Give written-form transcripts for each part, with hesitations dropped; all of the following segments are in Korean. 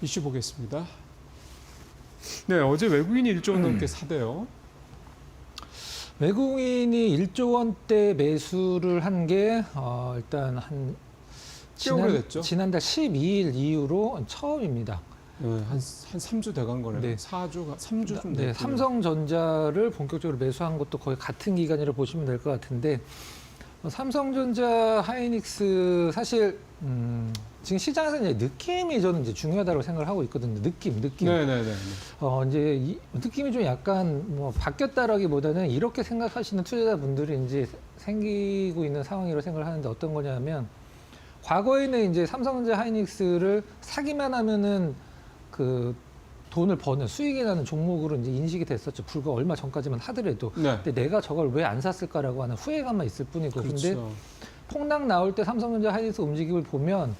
이슈 보겠습니다. 네, 어제 외국인이 1조 원 넘게 사대요. 외국인이 1조 원대 매수를 한 게 일단 꽤 오래됐죠? 지난달 12일 이후로 처음입니다. 네, 한 3주 돼간 거네요. 네. 3주 좀 네, 됐군요. 삼성전자를 본격적으로 매수한 것도 거의 같은 기간이라 보시면 될 것 같은데, 삼성전자, 하이닉스 사실 지금 시장에서 이제 느낌이 저는 이제 중요하다고 생각을 하고 있거든요. 느낌. 네네네. 이제 이 느낌이 좀 약간 뭐 바뀌었다라기보다는 이렇게 생각하시는 투자자분들이 이제 생기고 있는 상황이라고 생각을 하는데, 어떤 거냐면, 과거에는 이제 삼성전자, 하이닉스를 사기만 하면은 그 돈을 버는, 수익이 나는 종목으로 이제 인식이 됐었죠. 불과 얼마 전까지만 하더라도. 네. 근데 내가 저걸 왜 안 샀을까라고 하는 후회감만 있을 뿐이고. 근데 그렇죠. 폭락 나올 때 삼성전자, 하이닉스 움직임을 보면,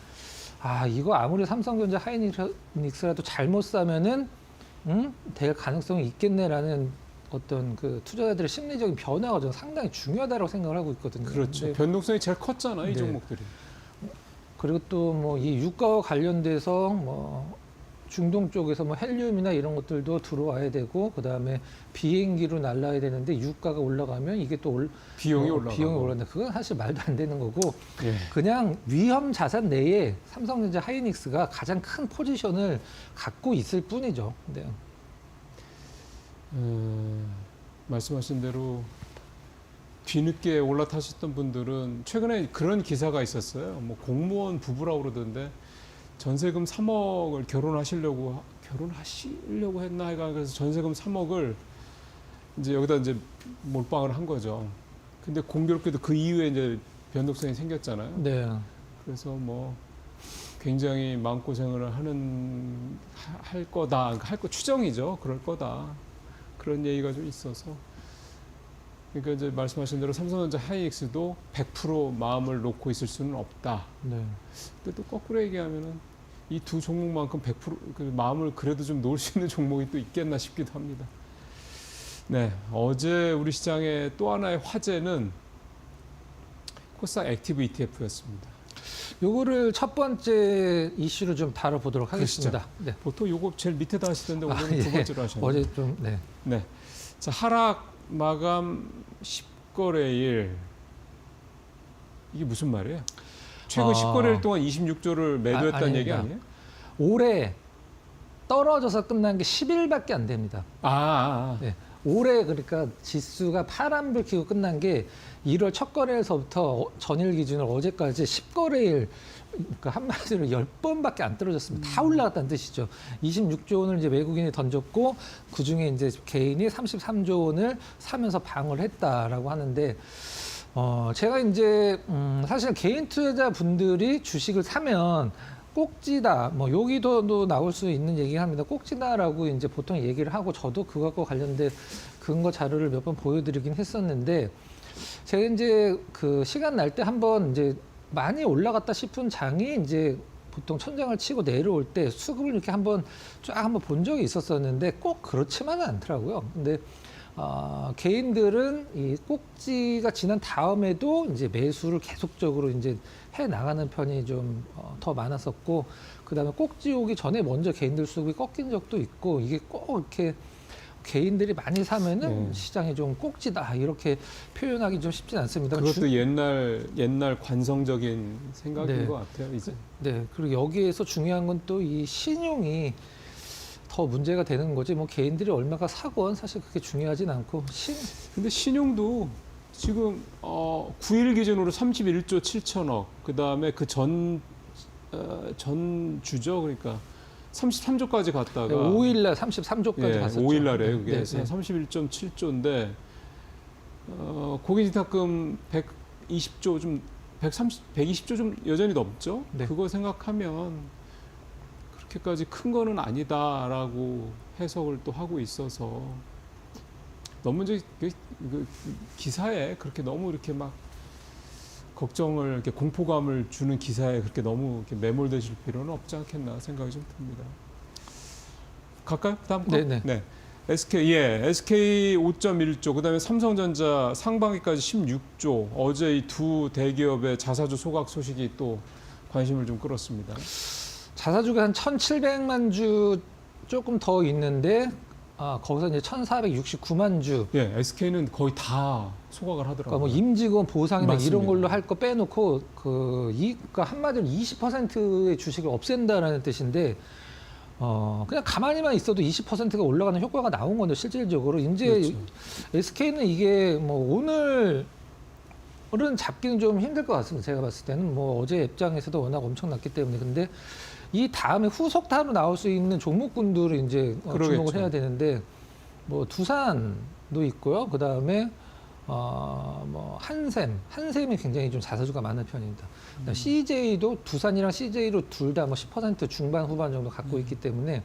이거 아무리 삼성전자, 하이닉스라도 잘못 사면은 될 가능성이 있겠네라는 어떤 그 투자자들의 심리적인 변화가 저는 상당히 중요하다고 생각을 하고 있거든요. 그렇죠. 근데 변동성이 제일 컸잖아요, 이 네. 종목들이. 그리고 또 뭐 이 유가와 관련돼서 뭐 중동 쪽에서 뭐 헬륨이나 이런 것들도 들어와야 되고, 그다음에 비행기로 날라야 되는데 유가가 올라가면 이게 또 비용이 올라가고. 비용이 올라가는데 그건 사실 말도 안 되는 거고, 예. 그냥 위험 자산 내에 삼성전자, 하이닉스가 가장 큰 포지션을 갖고 있을 뿐이죠. 네. 말씀하신 대로 뒤늦게 올라타셨던 분들은 최근에 그런 기사가 있었어요. 뭐 공무원 부부라고 그러던데 전세금 3억을 결혼하시려고 했나 하여간, 그래서 전세금 3억을 이제 여기다 이제 몰빵을 한 거죠. 근데 공교롭게도 그 이후에 이제 변동성이 생겼잖아요. 네. 그래서 뭐 굉장히 마음고생을 할 거다. 추정이죠. 그럴 거다. 그런 얘기가 좀 있어서. 그러니까 이제 말씀하신 대로 삼성전자, 하이닉스도 100% 마음을 놓고 있을 수는 없다. 네. 근데 또 거꾸로 얘기하면은 이 두 종목만큼 100% 그 마음을 그래도 좀 놓을 수 있는 종목이 또 있겠나 싶기도 합니다. 네, 어제 우리 시장의 또 하나의 화제는 코스닥 액티브 ETF였습니다. 요거를 첫 번째 이슈로 좀 다뤄보도록 하겠습니다. 그러시죠. 네. 보통 요거 제일 밑에다 하시던데 오늘은 예. 두 번째로 하셨네요. 어제 좀 네. 네. 자, 하락 마감 10거래일. 이게 무슨 말이에요? 최근 10거래일 동안 26조를 매도했다는 얘기 아니에요? 올해 떨어져서 끝난 게 10일밖에 안 됩니다. 네. 올해 그러니까 지수가 파란불 켜고 끝난 게 1월 첫 거래일서부터 전일 기준으로 어제까지 10거래일, 그러니까 한마디로 10번밖에 안 떨어졌습니다. 다 올라갔다는 뜻이죠. 26조 원을 이제 외국인이 던졌고, 그 중에 이제 개인이 33조 원을 사면서 방어를 했다라고 하는데, 제가 이제 사실 개인 투자자분들이 주식을 사면 꼭지다, 뭐 여기도 나올 수 있는 얘기합니다. 꼭지다라고 이제 보통 얘기를 하고, 저도 그것과 관련된 근거 자료를 몇 번 보여드리긴 했었는데, 제가 이제 그 시간 날 때 한번 이제 많이 올라갔다 싶은 장이 이제 보통 천장을 치고 내려올 때 수급을 이렇게 한번 본 적이 있었었는데 꼭 그렇지만은 않더라고요. 근데 개인들은 이 꼭지가 지난 다음에도 이제 매수를 계속적으로 이제 해 나가는 편이 좀 더 많았었고, 그다음에 꼭지 오기 전에 먼저 개인들 수급이 꺾인 적도 있고, 이게 꼭 이렇게 개인들이 많이 사면은 시장이 좀 꼭지다 이렇게 표현하기 좀 쉽진 않습니다. 그것도 옛날 관성적인 생각인 네. 것 같아요. 이제. 네. 그리고 여기에서 중요한 건 또 이 신용이 더 문제가 되는 거지, 뭐 개인들이 얼마가 사건 사실 그게 중요하진 않고. 근데 신용도 지금 9일 기준으로 31조 7천억, 그 다음에 그 전 주죠. 그러니까 33조까지 갔다가 5일날 33조까지 갔었죠. 5일날에 그게 네, 네. 31.7조인데 고객인탁금 120조 좀 120조 좀 여전히 넘죠. 네. 그거 생각하면 그렇게까지 큰 거는 아니다라고 해석을 또 하고 있어서, 너무 이제 그 기사에 그렇게 너무 이렇게 막 걱정을, 이렇게 공포감을 주는 기사에 그렇게 너무 이렇게 매몰되실 필요는 없지 않겠나 생각이 좀 듭니다. 갈까요? 다음 거? 네네. 네. SK 5.1조, 그다음에 삼성전자 상반기까지 16조. 어제 이 두 대기업의 자사주 소각 소식이 또 관심을 좀 끌었습니다. 자사주가 한 1,700만 주 조금 더 있는데 거기서 이제 1,469만 주. 예, SK는 거의 다 소각을 하더라고요. 그러니까 뭐 임직원 보상이나 맞습니다. 이런 걸로 할 거 빼놓고 그러니까 한마디로 20%의 주식을 없앤다라는 뜻인데 그냥 가만히만 있어도 20%가 올라가는 효과가 나온 건데 실질적으로 이제 그렇죠. SK는 이게 뭐 오늘은 잡기는 좀 힘들 것 같습니다. 제가 봤을 때는 뭐 어제 입장에서도 워낙 엄청났기 때문에 근데 이 다음에 후속 타로 나올 수 있는 종목군들을 이제 그러겠죠. 주목을 해야 되는데 뭐 두산도 있고요. 그 다음에 뭐 한샘이 굉장히 좀 자사주가 많은 편입니다. CJ도 두산이랑 CJ로 둘 다 뭐 10% 중반 후반 정도 갖고 있기 때문에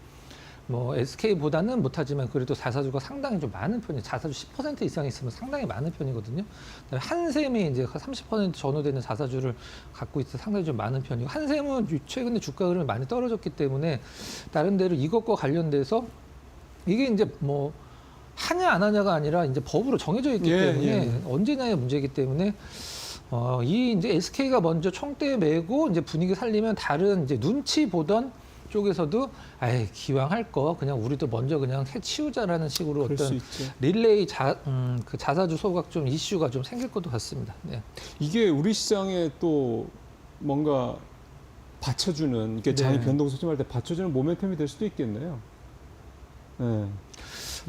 뭐 SK보다는 못하지만 그래도 자사주가 상당히 좀 많은 편이에요. 자사주 10% 이상 있으면 상당히 많은 편이거든요. 그다음에 한샘이 이제 30% 전후되는 자사주를 갖고 있어 상당히 좀 많은 편이고 한샘은 최근에 주가 흐름이 많이 떨어졌기 때문에 나름대로 이것과 관련돼서 이게 이제 뭐 하냐 안 하냐가 아니라 이제 법으로 정해져 있기 때문에 언제냐의 문제이기 때문에 이 이제 SK가 먼저 총대 메고 이제 분위기 살리면 다른 이제 눈치 보던 쪽에서도 아예 기왕 할 거 그냥 우리도 먼저 그냥 해치우자라는 식으로 그럴 수 어떤 있죠. 릴레이 그 자사주 소각 좀 이슈가 좀 생길 것도 같습니다. 네. 이게 우리 시장에 또 뭔가 받쳐주는 이게 장이 네. 변동 소침할 때 받쳐주는 모멘텀이 될 수도 있겠네요. 네.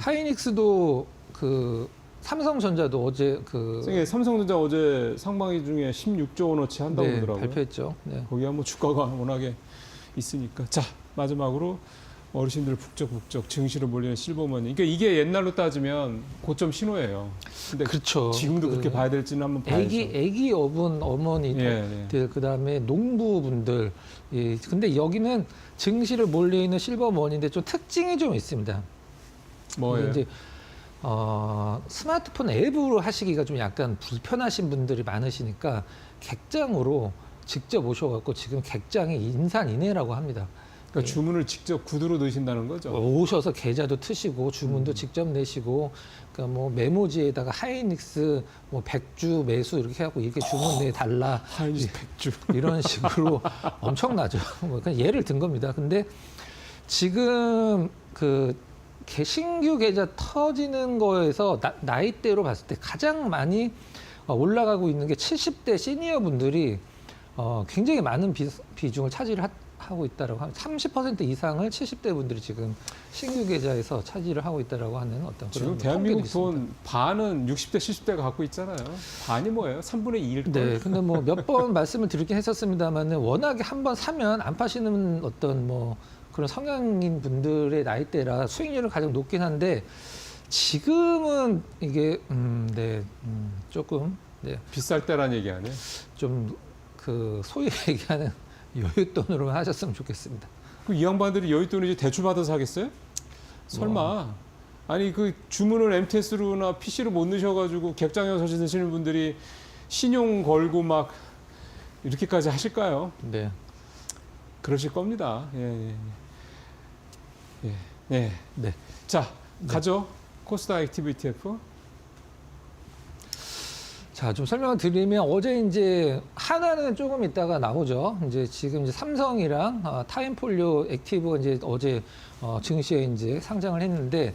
하이닉스도 그 삼성전자도 어제 이게 삼성전자 어제 상반기 중에 16조 원어치 한다고 네, 그러더라고요. 발표했죠. 네. 거기가 뭐 주가가 워낙에 있으니까. 자, 마지막으로 어르신들 북적북적 증시로 몰리는 실버머니. 그러니까 이게 옛날로 따지면 고점 신호예요. 근데 그렇죠. 지금도 그렇게 봐야 될지는 한번 봐야죠. 애기 어분 어머니들 그다음에 농부분들 근데 여기는 증시를 몰리는 실버머니인데 좀 특징이 좀 있습니다. 뭐예요? 이제 스마트폰 앱으로 하시기가 좀 약간 불편하신 분들이 많으시니까 객장으로 직접 오셔갖고 지금 객장이 인산인해라고 합니다. 그러니까 주문을 직접 구두로 넣으신다는 거죠. 오셔서 계좌도 트시고 주문도 직접 내시고 그러니까 뭐 메모지에다가 하이닉스 뭐 100주 매수 이렇게 하고 이렇게 주문 내달라 하이닉스 100주. 이런 식으로 엄청나죠. 뭐 그냥 예를 든 겁니다. 근데 지금 그 신규 계좌 터지는 거에서 나이대로 봤을 때 가장 많이 올라가고 있는 게 70대 시니어 분들이 굉장히 많은 비중을 차지하고 있다라고 합니다. 30% 이상을 70대 분들이 지금 신규 계좌에서 차지를 하고 있다라고 하는 어떤 지금 그런 대한민국 통계도 있습니다. 돈 반은 60대, 70대가 갖고 있잖아요. 반이 뭐예요? 3분의 2일 걸. 네, 근데 뭐 몇 번 말씀을 드리긴 했었습니다만은 워낙에 한번 사면 안 파시는 어떤 뭐 그런 성향인 분들의 나이대라 수익률은 가장 높긴 한데 지금은 이게 조금 비쌀 때란 얘기 아니에요? 좀 그 소위 얘기하는 여윳돈으로 하셨으면 좋겠습니다. 그 이 양반들이 여윳돈을 이제 대출 받아서 하겠어요? 설마. 아니 그 주문을 MTS로나 PC로 못 넣으셔가지고 객장에 서시는 분들이 신용 걸고 막 이렇게까지 하실까요? 네. 그러실 겁니다. 예. 네. 자, 가죠. 코스닥 액티브 ETF. 자, 좀 설명을 드리면 어제 이제 하나는 조금 있다가 나오죠. 이제 지금 이제 삼성이랑 타임폴리오 액티브가 이제 어제 증시에 이제 상장을 했는데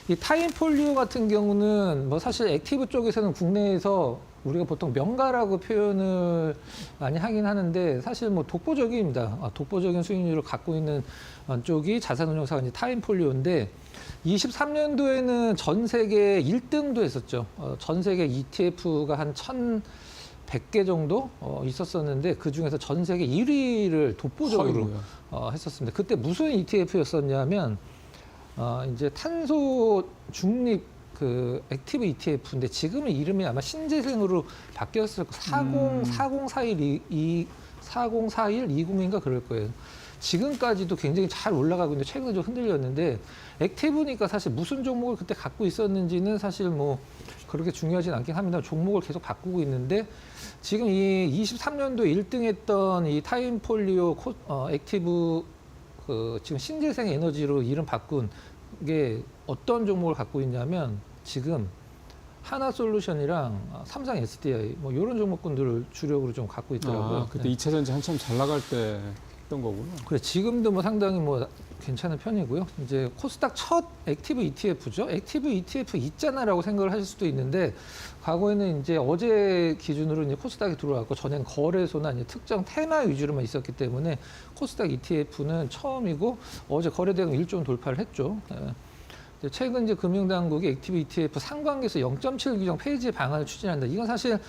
이 타임폴리오 같은 경우는 뭐 사실 액티브 쪽에서는 국내에서 우리가 보통 명가라고 표현을 많이 하긴 하는데 사실 뭐 독보적입니다. 독보적인 수익률을 갖고 있는 쪽이 자산운용사가 이제 타임폴리오인데 23년도에는 전 세계 1등도 했었죠. 전 세계 ETF가 한 1,100개 정도 있었었는데 그 중에서 전 세계 1위를 독보적으로 했었습니다. 그때 무슨 ETF였었냐면 이제 탄소 중립 그 액티브 ETF인데 지금은 이름이 아마 신재생으로 바뀌었을 거예요. 404120인가 그럴 거예요. 지금까지도 굉장히 잘 올라가고 있는데 최근에 좀 흔들렸는데 액티브니까 사실 무슨 종목을 그때 갖고 있었는지는 사실 뭐 그렇게 중요하진 않긴 합니다. 종목을 계속 바꾸고 있는데 지금 이 23년도 1등 했던 이 타임폴리오 액티브 그 지금 신재생 에너지로 이름 바꾼 게 어떤 종목을 갖고 있냐면 지금 하나솔루션이랑 삼성 SDI 뭐 이런 종목군들을 주력으로 좀 갖고 있더라고요. 그때 2차 전지 한참 잘 나갈 때. 했던 거구나. 그래 지금도 뭐 상당히 뭐 괜찮은 편이고요. 이제 코스닥 첫 액티브 ETF죠. 액티브 ETF 있잖아라고 생각을 하실 수도 있는데 과거에는 이제 어제 기준으로 이제 코스닥이 들어왔고 전에는 거래소나 이제 특정 테마 위주로만 있었기 때문에 코스닥 ETF는 처음이고 어제 거래대금 1조 원 돌파를 했죠. 최근 이제 금융당국이 액티브 ETF 상관계에서 0.7 규정 폐지 방안을 추진한다. 이건 사실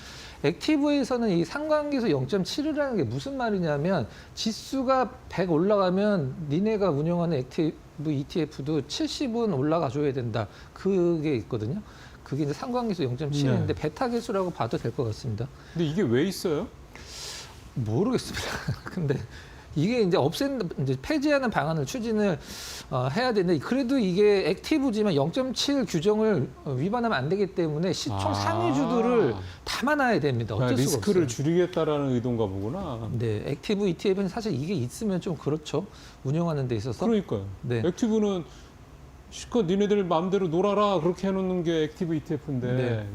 액티브에서는 이 상관계에서 0.7이라는 게 무슨 말이냐면 지수가 100 올라가면 니네가 운영하는 액티브 ETF도 70은 올라가 줘야 된다. 그게 있거든요. 그게 이제 상관계에서 0.7인데 네. 베타 계수라고 봐도 될 것 같습니다. 근데 이게 왜 있어요? 모르겠습니다. 근데 이게 이제 이제 폐지하는 방안을 추진을 해야 되는데 그래도 이게 액티브지만 0.7 규정을 위반하면 안 되기 때문에 시총 상위주들을 담아놔야 됩니다. 어쩔 수가 리스크를 없어요. 줄이겠다라는 의도인가 보구나. 네, 액티브 ETF는 사실 이게 있으면 좀 그렇죠. 운영하는 데 있어서. 그러니까요. 네. 액티브는 실컷 니네들 마음대로 놀아라 그렇게 해놓는 게 액티브 ETF인데 네.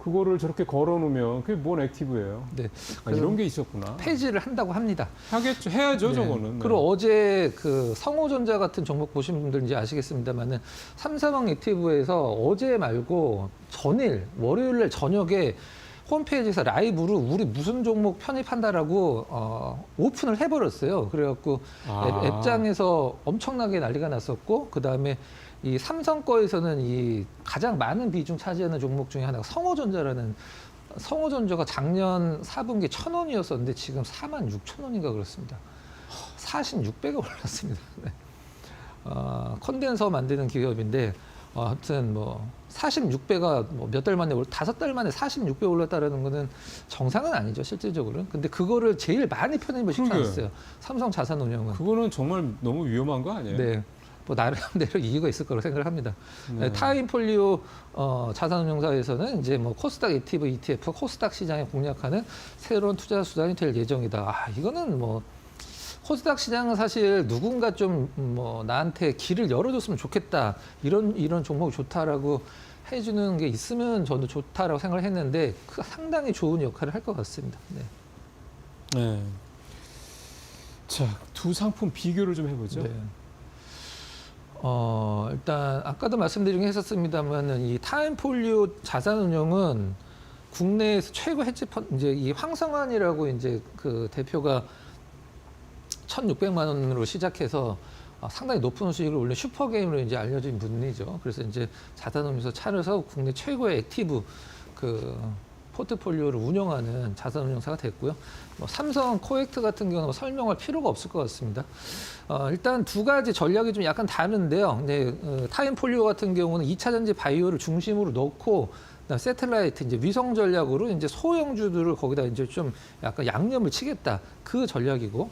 그거를 저렇게 걸어놓으면 그게 뭔 액티브예요? 네. 이런 게 있었구나. 폐지를 한다고 합니다. 하겠죠. 해야죠, 네. 저거는. 네. 그리고 어제 그 성호전자 같은 종목 보신 분들 이제 아시겠습니다만은 삼성항 액티브에서 어제 말고 전일 월요일 날 저녁에 홈페이지에서 라이브로 우리 무슨 종목 편입한다라고 오픈을 해버렸어요. 그래갖고 앱장에서 엄청나게 난리가 났었고 그 다음에 이 삼성 거에서는 이 가장 많은 비중 차지하는 종목 중에 하나가 성호전자라는 성호전자가 작년 4분기 1,000원이었었는데 지금 46,000원인가 그렇습니다. 46배가 올랐습니다. 네. 컨덴서 만드는 기업인데 아무튼 뭐 46배가 뭐 몇 달 만에 5달 만에 46배 올랐다라는 거는 정상은 아니죠 실질적으로는. 근데 그거를 제일 많이 편입을 시켜놨어요. 삼성 자산운용은. 그거는 정말 너무 위험한 거 아니에요? 네. 뭐 나름대로 이유가 있을 거라고 생각을 합니다. 네. 타임폴리오 자산운용사에서는 이제 뭐 코스닥 액티브 ETF, 코스닥 시장에 공략하는 새로운 투자 수단이 될 예정이다. 이거는 뭐 코스닥 시장은 사실 누군가 좀 뭐 나한테 길을 열어줬으면 좋겠다. 이런 종목이 좋다라고 해주는 게 있으면 저도 좋다라고 생각을 했는데 상당히 좋은 역할을 할 것 같습니다. 네. 네. 자, 두 상품 비교를 좀 해보죠. 네. 일단 아까도 말씀드린 게 했었습니다만은 이 타임폴리오 자산운용은 국내에서 최고 헤지 펀드 이제 이 황성환이라고 이제 그 대표가 1,600만 원으로 시작해서 상당히 높은 수익을 올린 슈퍼게임으로 이제 알려진 분이죠. 그래서 이제 자산운용에서 차려서 국내 최고의 액티브 그 포트폴리오를 운영하는 자산운용사가 됐고요. 뭐 삼성 코엑트 같은 경우는 설명할 필요가 없을 것 같습니다. 일단 두 가지 전략이 좀 약간 다른데요. 네, 타임폴리오 같은 경우는 2차 전지 바이오를 중심으로 넣고 세틀라이트 이제 위성 전략으로 이제 소형주들을 거기다 이제 좀 약간 양념을 치겠다 그 전략이고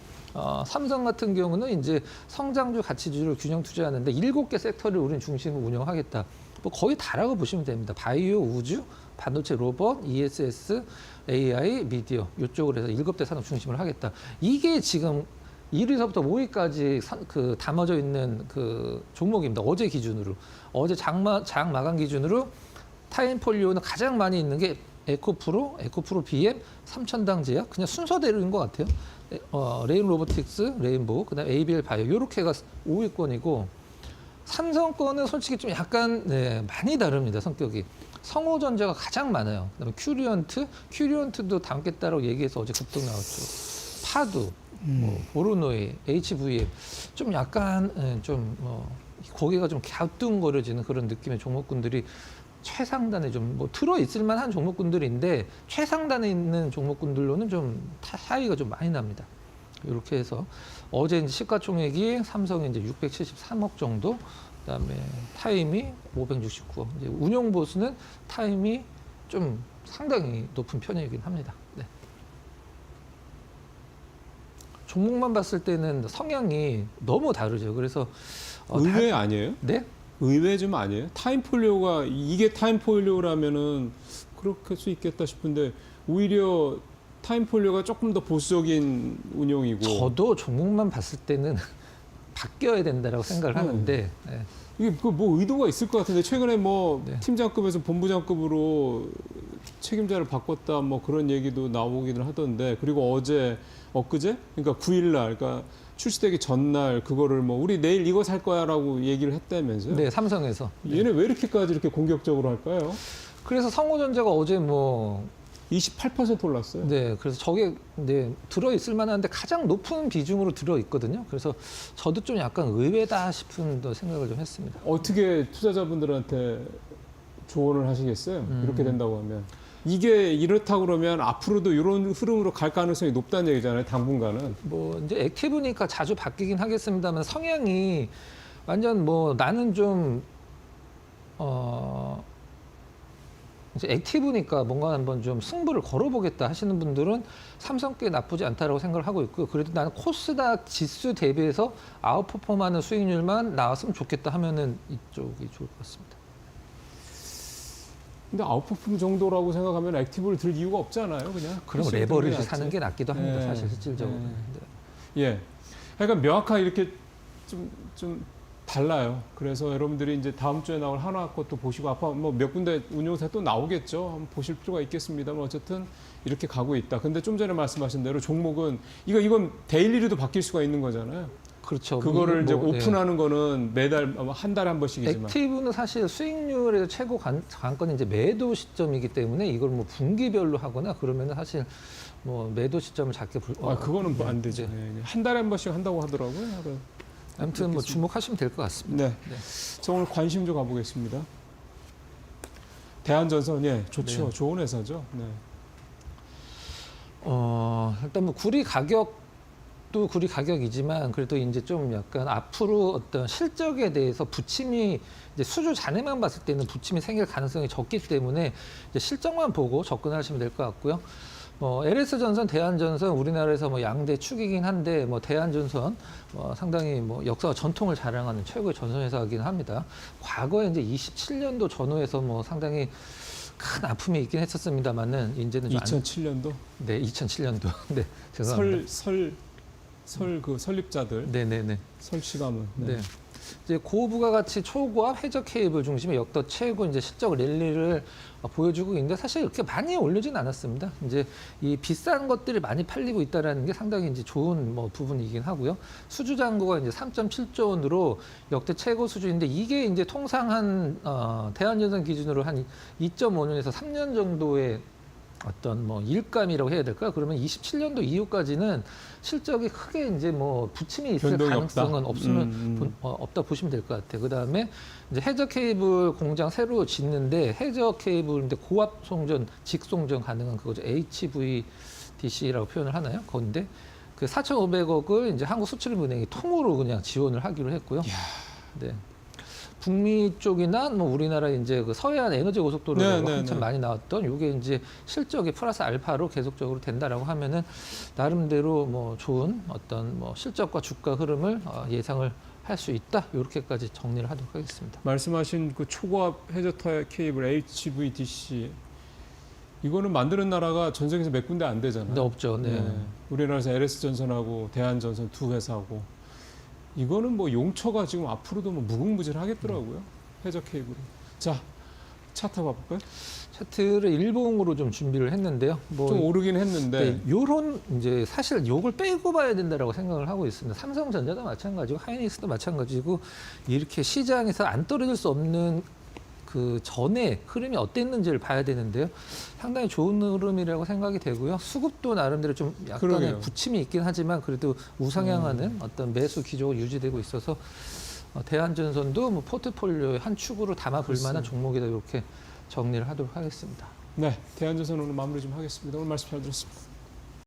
삼성 같은 경우는 이제 성장주 가치주를 균형 투자하는데 7개 섹터를 우리는 중심으로 운영하겠다. 뭐 거의 다라고 보시면 됩니다. 바이오, 우주, 반도체, 로봇, ESS, AI, 미디어 이쪽으로 해서 7대 산업 중심으로 하겠다. 이게 지금 1위서부터 5위까지 그 담아져 있는 그 종목입니다. 어제 기준으로. 어제 장 마감 기준으로 타임폴리오는 가장 많이 있는 게 에코프로 BM, 삼천당 제약 그냥 순서대로인 것 같아요. 레인 로보틱스, 레인보우, 그다음에 ABL 바이오 이렇게가 5위권이고 삼성 거는 솔직히 좀 약간 많이 다릅니다. 성격이. 성호전자가 가장 많아요. 그다음에 큐리언트도 담겠다라고 얘기해서 어제 급등 나왔죠. 파두, 뭐 보르노이, HVM 좀 약간 고개가 좀 갸우뚱거려지는 그런 느낌의 종목군들이 최상단에 좀 뭐 들어 있을 만한 종목군들인데 최상단에 있는 종목군들로는 좀 차이가 좀 많이 납니다. 이렇게 해서 어제 이제 시가총액이 삼성이 이제 673억 정도, 그다음에 타임이 569억. 이제 운용 보수는 타임이 좀 상당히 높은 편이긴 합니다. 네. 종목만 봤을 때는 성향이 너무 다르죠. 그래서 의외 아니에요? 네? 의외 좀 아니에요? 타임폴리오가 이게 타임폴리오라면은 그렇게 할 수 있겠다 싶은데 오히려 타임폴리오가 조금 더 보수적인 운영이고. 저도 종목만 봤을 때는 바뀌어야 된다라고 생각을 하는데 이게 뭐 의도가 있을 것 같은데 최근에 뭐 네. 팀장급에서 본부장급으로 책임자를 바꿨다 뭐 그런 얘기도 나오기는 하던데 그리고 엊그제 그러니까 9일날 그러니까 출시되기 전날 그거를 뭐 우리 내일 이거 살 거야라고 얘기를 했다면서요? 네, 삼성에서. 얘네 왜 이렇게까지 이렇게 공격적으로 할까요? 그래서 성호전자가 어제 뭐 28% 올랐어요. 네, 그래서 저게 네, 들어 있을 만한데 가장 높은 비중으로 들어 있거든요. 그래서 저도 좀 약간 의외다 싶은 또 생각을 좀 했습니다. 어떻게 투자자분들한테 조언을 하시겠어요? 이렇게 된다고 하면. 이게 이렇다 그러면 앞으로도 이런 흐름으로 갈 가능성이 높다는 얘기잖아요. 당분간은. 뭐 이제 액티브니까 자주 바뀌긴 하겠습니다만 성향이 완전 뭐 나는 좀 이제 액티브니까 뭔가 한번 좀 승부를 걸어보겠다 하시는 분들은 삼성 꽤 나쁘지 않다라고 생각을 하고 있고요. 그래도 나는 코스닥 지수 대비해서 아웃퍼폼하는 수익률만 나왔으면 좋겠다 하면은 이쪽이 좋을 것 같습니다. 근데 아웃퍼폼 정도라고 생각하면 액티브를 들 이유가 없잖아요. 그냥. 그럼 레버리지 사는 게 낫기도 합니다. 네. 사실 실질적으로. 네. 네. 예. 그러니까 명확하게 이렇게 좀 달라요. 그래서 여러분들이 이제 다음 주에 나올 한화 것도 보시고 아파 뭐 몇 군데 운용사 또 나오겠죠. 한번 보실 필요가 있겠습니다만 어쨌든 이렇게 가고 있다. 근데 좀 전에 말씀하신 대로 종목은 이건 데일리로도 바뀔 수가 있는 거잖아요. 그렇죠. 그거를 이제 뭐, 오픈하는 거는 매달 한 달에 한 번씩이지만. 액티브는 사실 수익률에서 최고 관건이 이제 매도 시점이기 때문에 이걸 뭐 분기별로 하거나 그러면은 사실 뭐 매도 시점을 작게 그거는 뭐 안 되죠. 네. 네. 한 달에 한 번씩 한다고 하더라고요. 아무튼 뭐 주목하시면 될 것 같습니다. 네. 저 오늘 관심 좀 가보겠습니다. 대한전선, 예, 좋죠. 네. 좋은 회사죠. 네. 일단 뭐 구리 가격이지만 그래도 이제 좀 약간 앞으로 어떤 실적에 대해서 부침이 이제 수주 잔해만 봤을 때는 부침이 생길 가능성이 적기 때문에 이제 실적만 보고 접근하시면 될 것 같고요. LS전선, 대한전선 우리나라에서 뭐 양대 축이긴 한데 뭐 대한전선 상당히 뭐 역사와 전통을 자랑하는 최고의 전선회사이긴 합니다. 과거에 이제 27년도 전후에서 뭐 상당히 큰 아픔이 있긴 했었습니다만은 이제는 좀 2007년도 네, 2007년도. 네, 죄송합니다. 그 설립자들 네네네. 설치감은 네. 이제 고부가가치 초고압 해저 케이블 중심의 역대 최고 이제 실적 랠리를 보여주고 있는데 사실 이렇게 많이 올리진 않았습니다. 이제 이 비싼 것들이 많이 팔리고 있다라는 게 상당히 이제 좋은 뭐 부분이긴 하고요. 수주 잔고가 이제 3.7조 원으로 역대 최고 수준인데 이게 이제 통상 한 대한전선 기준으로 한 2.5년에서 3년 정도의 어떤 뭐 일감이라고 해야 될까? 그러면 27년도 이후까지는 실적이 크게 이제 뭐 부침이 있을 가능성은 없다 보시면 될 것 같아요. 그 다음에 이제 해저 케이블 공장 새로 짓는데 해저 케이블인데 고압 송전, 직송전 가능한 그거죠. HVDC라고 표현을 하나요? 거긴데 그 4,500억을 이제 한국수출입은행이 통으로 그냥 지원을 하기로 했고요. 네. 북미 쪽이나 뭐 우리나라 이제 그 서해안 에너지 고속도로로 한참 많이 나왔던 이게 이제 실적이 플러스 알파로 계속적으로 된다라고 하면은 나름대로 뭐 좋은 어떤 뭐 실적과 주가 흐름을 예상을 할 수 있다. 이렇게까지 정리를 하도록 하겠습니다. 말씀하신 그 초고압 해저 케이블 HVDC 이거는 만드는 나라가 전 세계에서 몇 군데 안 되잖아요. 네, 없죠. 네. 우리나라에서 LS전선하고 대한전선 두 회사고 이거는 뭐 용처가 지금 앞으로도 뭐 무궁무진하겠더라고요. 해저 케이블이. 자, 차트 봐볼까요? 차트를 일봉으로 좀 준비를 했는데요. 뭐 좀 오르긴 했는데. 네, 요런 이제 사실 요걸 빼고 봐야 된다라고 생각을 하고 있습니다. 삼성전자도 마찬가지고 하이닉스도 마찬가지고 이렇게 시장에서 안 떨어질 수 없는 그 전에 흐름이 어땠는지를 봐야 되는데요. 상당히 좋은 흐름이라고 생각이 되고요. 수급도 나름대로 좀 약간의 부침이 있긴 하지만 그래도 우상향하는 어떤 매수 기조가 유지되고 있어서 대한전선도 뭐 포트폴리오의 한 축으로 담아볼 만한 종목이다 이렇게 정리를 하도록 하겠습니다. 네, 대한전선 오늘 마무리 좀 하겠습니다. 오늘 말씀 잘 들었습니다.